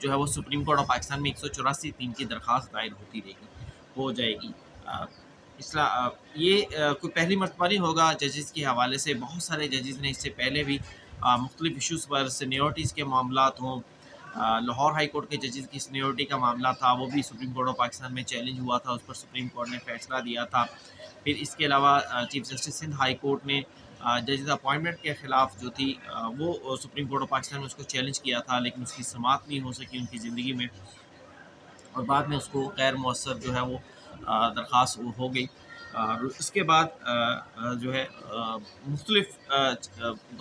جو ہے وہ سپریم کورٹ آف پاکستان میں 184(3) کی درخواست دائر ہوتی رہے گی، ہو جائے گی۔ یہ کوئی پہلی مرتبہ نہیں ہوگا ججز کے حوالے سے، بہت سارے ججز نے اس سے پہلے بھی مختلف ایشوز پر سینیورٹیز کے معاملات ہوں، لاہور ہائی کورٹ کے ججز کی سینیورٹی کا معاملہ تھا، وہ بھی سپریم کورٹ آف پاکستان میں چیلنج ہوا تھا، اس پر سپریم کورٹ نے فیصلہ دیا تھا۔ پھر اس کے علاوہ chief justice Sindh high court نے ججز اپوائنٹمنٹ کے خلاف جو تھی وہ سپریم کورٹ آف پاکستان میں اس کو چیلنج کیا تھا، لیکن اس کی سماعت نہیں ہو سکی ان کی زندگی میں، اور بعد میں اس کو غیر مؤثر جو ہے وہ درخواست ہو گئی۔ اس کے بعد جو ہے مختلف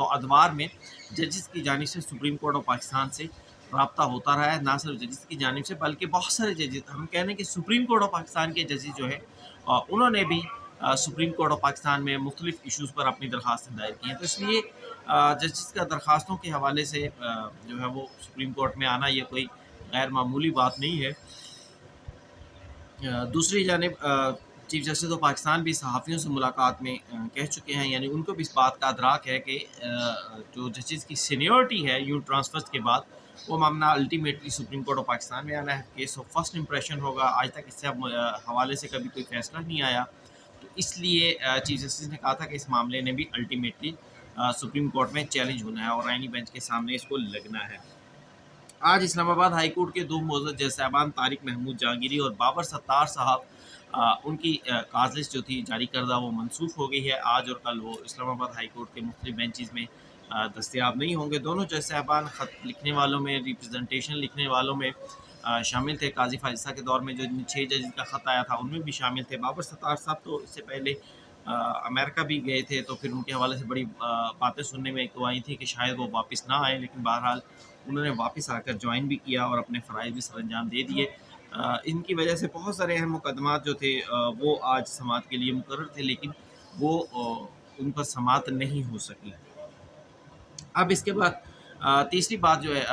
ادوار میں ججز کی جانب سے سپریم کورٹ آف پاکستان سے رابطہ ہوتا رہا ہے، نہ صرف ججز کی جانب سے بلکہ بہت سارے ججز، ہم کہہ رہے ہیں کہ سپریم کورٹ آف پاکستان کے ججز جو ہے انہوں نے بھی سپریم کورٹ آف پاکستان میں مختلف ایشوز پر اپنی درخواستیں دائر کی ہیں۔ تو اس لیے ججز کا درخواستوں کے حوالے سے جو ہے وہ سپریم کورٹ میں آنا یہ کوئی غیر معمولی بات نہیں ہے۔ دوسری جانب چیف جسٹس آف پاکستان بھی صحافیوں سے ملاقات میں کہہ چکے ہیں، یعنی ان کو بھی اس بات کا ادراک ہے کہ جو ججز کی سینیورٹی ہے یو ٹرانسفرز کے بعد، وہ معاملہ ultimately supreme court of Pakistan میں آنا ہے، کیس آف فرسٹ امپریشن ہوگا، آج تک اس سے حوالے سے کبھی کوئی فیصلہ نہیں آیا، تو اس لیے چیف جسٹس نے کہا تھا کہ اس معاملے نے بھی الٹیمیٹلی سپریم کورٹ میں چیلنج ہونا ہے اور آئینی بینچ کے سامنے اس کو لگنا ہے۔ آج اسلام آباد ہائی کورٹ کے دو معزز جج صاحبان طارق محمود جہانگیری اور بابر ستار صاحب، ان کی کاز لسٹ جو تھی جاری کردہ وہ منسوخ ہو گئی ہے۔ آج اور کل وہ اسلام آباد ہائی کورٹ کے مختلف بینچز میں دستیاب نہیں ہوں گے۔ دونوں جج صاحبان خط لکھنے والوں میں، ریپرزنٹیشن لکھنے والوں میں شامل تھے۔ قاضی فاضلہ کے دور میں جو 6 ججز کا خط آیا تھا ان میں بھی شامل تھے۔ بابر ستار صاحب تو اس سے پہلے امریکہ بھی گئے تھے، تو پھر ان کے حوالے سے بڑی باتیں سننے میں تو آئی تھی کہ شاید وہ واپس نہ آئیں، لیکن بہرحال انہوں نے واپس آ کر جوائن بھی کیا اور اپنے فرائض بھی سر انجام دے دیے۔ ان کی وجہ سے بہت سارے اہم مقدمات جو تھے وہ آج سماعت کے لیے مقرر تھے، لیکن وہ ان پر سماعت نہیں ہو سکی۔ اب اس کے بعد تیسری بات جو ہے،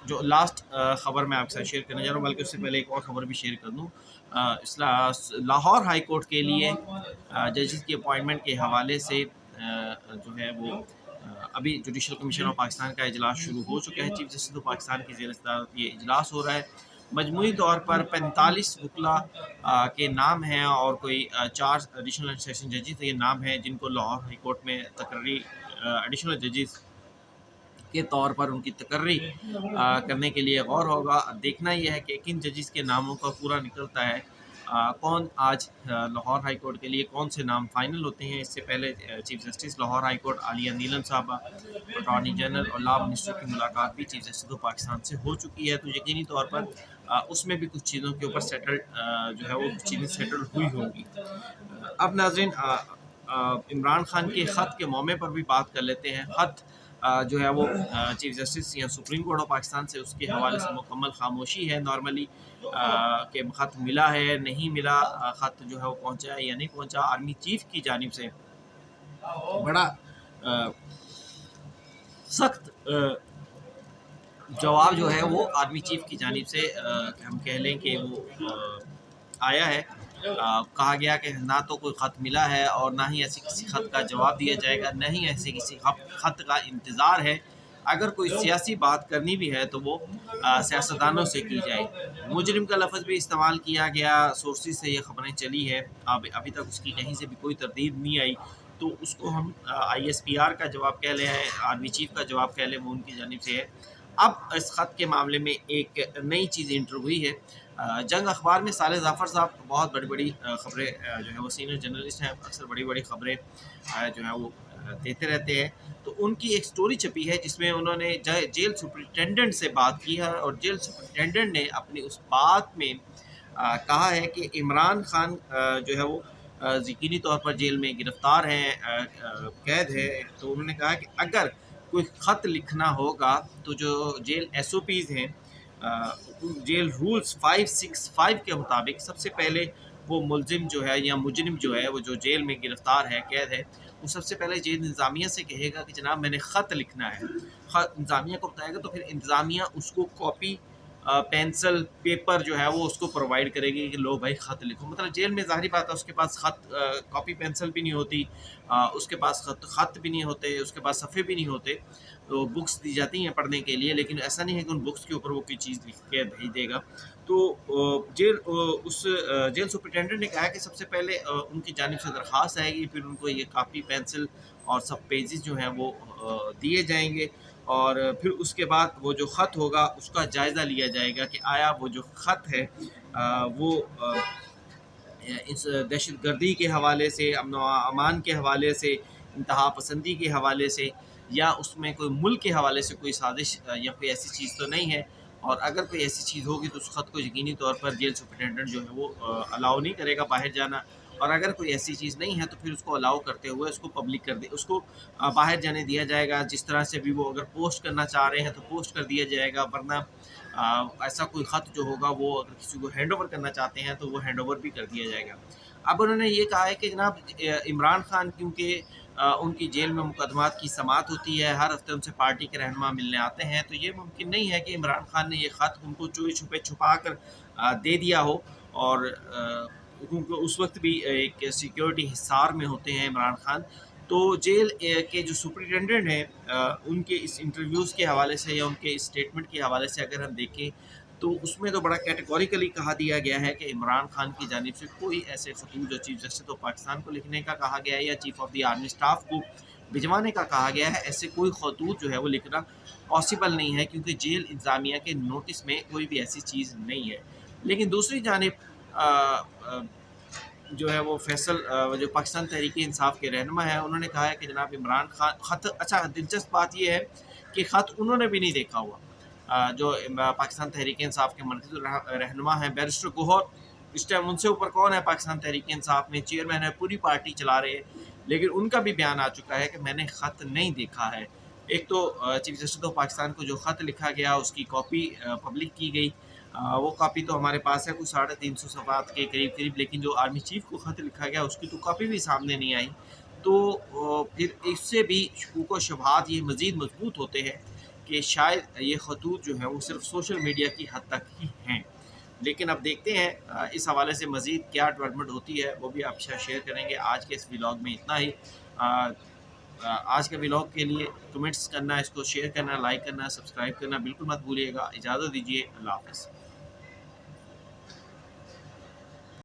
جو لاسٹ خبر میں آپ کے ساتھ شیئر کرنے جا رہا ہوں، بلکہ اس سے پہلے ایک اور خبر بھی شیئر کر دوں۔ لاہور ہائی کورٹ کے لیے ججز کی اپوائنٹمنٹ کے حوالے سے جو ہے وہ ابھی جوڈیشل کمیشن آف پاکستان کا اجلاس شروع ہو چکا ہے۔ چیف جسٹس آف پاکستان کی زیر صدارت یہ اجلاس ہو رہا ہے۔ مجموعی طور پر 45 وکلاء کے نام ہیں اور کوئی 4 ایڈیشنل سیشن ججز کے نام ہیں جن کو لاہور ہائی کورٹ میں تقرری ایڈیشنل ججز کے طور پر ان کی تقرری کرنے کے لیے غور ہوگا۔ دیکھنا یہ ہے کہ کن ججز کے ناموں کا پورا نکلتا ہے، کون آج لاہور ہائی کورٹ کے لیے کون سے نام فائنل ہوتے ہیں۔ اس سے پہلے chief justice Lahore high court عالیہ نیلم صاحبہ، اٹارنی جنرل اور لا منسٹر کی ملاقات بھی چیف جسٹس آف پاکستان سے ہو چکی ہے، تو یقینی طور پر اس میں بھی کچھ چیزوں کے اوپر سیٹلڈ جو ہے وہ کچھ چیزیں سیٹلڈ ہوئی ہوں گی۔ اب ناظرین عمران خان کے خط کے مومے پر بھی بات کر لیتے ہیں۔ خط جو ہے وہ چیف جسٹس یا سپریم کورٹ آف پاکستان سے اس کے حوالے سے مکمل خاموشی ہے نارملی، کہ خط ملا ہے نہیں ملا، خط جو ہے وہ پہنچا ہے یا نہیں پہنچا۔ آرمی چیف کی جانب سے بڑا سخت جواب جو ہے وہ آرمی چیف کی جانب سے ہم کہہ لیں کہ وہ آیا ہے۔ کہا گیا کہ نہ تو کوئی خط ملا ہے اور نہ ہی ایسے کسی خط کا جواب دیا جائے گا، نہ ہی ایسے کسی خط کا انتظار ہے۔ اگر کوئی سیاسی بات کرنی بھی ہے تو وہ سیاستدانوں سے کی جائے۔ مجرم کا لفظ بھی استعمال کیا گیا، سورسز سے یہ خبریں چلی ہے، ابھی تک اس کی کہیں سے بھی کوئی تردید نہیں آئی، تو اس کو ہم آئی ایس پی آر کا جواب کہہ لیں، آرمی چیف کا جواب کہہ لیں، وہ ان کی جانب سے ہے۔ اب اس خط کے معاملے میں ایک نئی چیز انٹر ہوئی ہے۔ جنگ اخبار میں صالح ظفر صاحب بہت بڑی خبریں جو ہے وہ سینئر جرنلسٹ ہیں، اکثر بڑی خبریں جو ہے وہ دیتے رہتے ہیں، تو ان کی ایک سٹوری چھپی ہے جس میں انہوں نے جیل سپرنٹینڈنٹ سے بات کی ہے، اور جیل سپرنٹینڈنٹ نے اپنی اس بات میں کہا ہے کہ عمران خان جو ہے وہ یقینی طور پر جیل میں گرفتار ہیں، قید ہے، تو انہوں نے کہا کہ اگر کوئی خط لکھنا ہوگا تو جو جیل ایس او پیز ہیں، جیل رولز 565 کے مطابق سب سے پہلے وہ ملزم جو ہے یا مجرم جو ہے وہ جو جیل میں گرفتار ہے، قید ہے، وہ سب سے پہلے جیل انتظامیہ سے کہے گا کہ جناب میں نے خط لکھنا ہے، خط انتظامیہ کو بتائے گا، تو پھر انتظامیہ اس کو کاپی پینسل پیپر جو ہے وہ اس کو پرووائڈ کرے گی کہ لو بھائی خط لکھو. مطلب جیل میں ظاہری بات ہے اس کے پاس خط کاپی پینسل بھی نہیں ہوتی, اس کے پاس خط بھی نہیں ہوتے, اس کے پاس صفحے بھی نہیں ہوتے. تو بکس دی جاتی ہیں پڑھنے کے لیے, لیکن ایسا نہیں ہے کہ ان بکس کے اوپر وہ کوئی چیز لکھ کے بھیج دے گا. تو اس جیل سپرنٹینڈنٹ نے کہا کہ سب سے پہلے ان کی جانب سے درخواست آئے گی, پھر ان کو یہ کاپی پینسل اور سب پیجز جو ہیں وہ دیے جائیں گے, اور پھر اس کے بعد وہ جو خط ہوگا اس کا جائزہ لیا جائے گا کہ آیا وہ جو خط ہے وہ اس دہشت گردی کے حوالے سے, امن و امان کے حوالے سے, انتہا پسندی کے حوالے سے, یا اس میں کوئی ملک کے حوالے سے کوئی سازش یا کوئی ایسی چیز تو نہیں ہے. اور اگر کوئی ایسی چیز ہوگی تو اس خط کو یقینی طور پر جیل سپرنٹینڈنٹ جو ہے وہ الاؤ نہیں کرے گا باہر جانا, اور اگر کوئی ایسی چیز نہیں ہے تو پھر اس کو الاؤ کرتے ہوئے اس کو پبلک کر دے, اس کو باہر جانے دیا جائے گا. جس طرح سے بھی وہ اگر پوسٹ کرنا چاہ رہے ہیں تو پوسٹ کر دیا جائے گا, ورنہ ایسا کوئی خط جو ہوگا وہ اگر کسی کو ہینڈ اوور کرنا چاہتے ہیں تو وہ ہینڈ اوور بھی کر دیا جائے گا. اب انہوں نے یہ کہا ہے کہ جناب عمران خان کیونکہ ان کی جیل میں مقدمات کی سماعت ہوتی ہے, ہر ہفتے ان سے پارٹی کے رہنما ملنے آتے ہیں, تو یہ ممکن نہیں ہے کہ عمران خان نے یہ خط ان کو چوری چھپے چھپا کر دے دیا ہو, اور کیونکہ اس وقت بھی ایک سیکیورٹی حصار میں ہوتے ہیں عمران خان. تو جیل کے جو سپرنٹینڈنٹ ہیں ان کے اس انٹرویوز کے حوالے سے یا ان کے اسٹیٹمنٹ کے حوالے سے اگر ہم دیکھیں تو اس میں تو بڑا کیٹیگوریکلی کہا دیا گیا ہے کہ عمران خان کی جانب سے کوئی ایسے خطوط جو چیف جسٹس آف پاکستان کو لکھنے کا کہا گیا ہے یا chief of the army staff کو بھجوانے کا کہا گیا ہے, ایسے کوئی خطوط جو ہے وہ لکھنا پاسبل نہیں ہے, کیونکہ جیل انتظامیہ کے نوٹس میں کوئی بھی ایسی چیز نہیں ہے. لیکن دوسری جانب جو ہے وہ فیصل جو پاکستان تحریک انصاف کے رہنما ہے, انہوں نے کہا ہے کہ جناب عمران خان خط, اچھا دلچسپ بات یہ ہے کہ خط انہوں نے بھی نہیں دیکھا ہوا. جو پاکستان تحریک انصاف کے مرکزی رہنما ہیں بیرسٹر گوہر, اس ٹائم ان سے اوپر کون ہے پاکستان تحریک انصاف میں, چیئرمین ہے, پوری پارٹی چلا رہے ہیں, لیکن ان کا بھی بیان آ چکا ہے کہ میں نے خط نہیں دیکھا ہے. ایک تو چیف جسٹس آف پاکستان کو جو خط لکھا گیا اس کی کاپی پبلک کی گئی, وہ کاپی تو ہمارے پاس ہے کچھ 350 صفحات کے قریب, لیکن جو آرمی چیف کو خط لکھا گیا اس کی تو کاپی بھی سامنے نہیں آئی. تو پھر اس سے بھی شکوک و شبہات یہ مزید مضبوط ہوتے ہیں کہ شاید یہ خطوط جو ہیں وہ صرف سوشل میڈیا کی حد تک ہی ہیں. لیکن اب دیکھتے ہیں اس حوالے سے مزید کیا ڈیولپمنٹ ہوتی ہے, وہ بھی آپ شیئر کریں گے. آج کے اس ولاگ میں اتنا ہی. آج کے ولاگ کے لیے کمنٹس کرنا, اس کو شیئر کرنا, لائک کرنا, سبسکرائب کرنا بالکل مت بھولیے گا. اجازت دیجیے, اللہ حافظ.